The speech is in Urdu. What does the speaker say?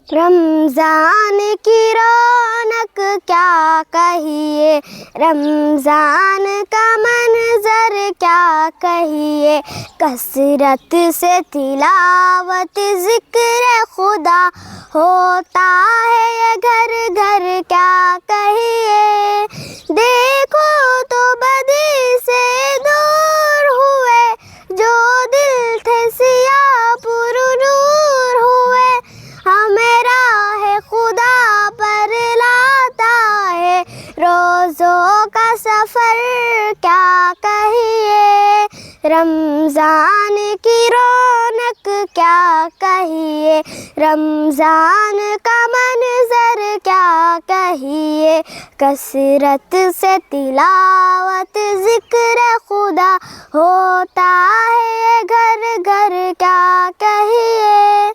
رمضان کی رونق کیا کہیے، رمضان کا منظر کیا کہیے، کثرت سے تلاوت ذکر خدا ہوتا ہے یہ گھر گھر کیا کہیے، دیکھو تو بدی سے دور ہوئے، جو دل تھے سیاہ پر نور ہوئے، ہمیں راہ خدا پر لاتا ہے روزوں کا سفر کیا کہیے، رمضان کی رونق کیا کہیے، رمضان کا منظر کیا کہیے، کثرت سے تلاوت ذکر خدا ہوتا ہے گھر گھر کیا کہیے۔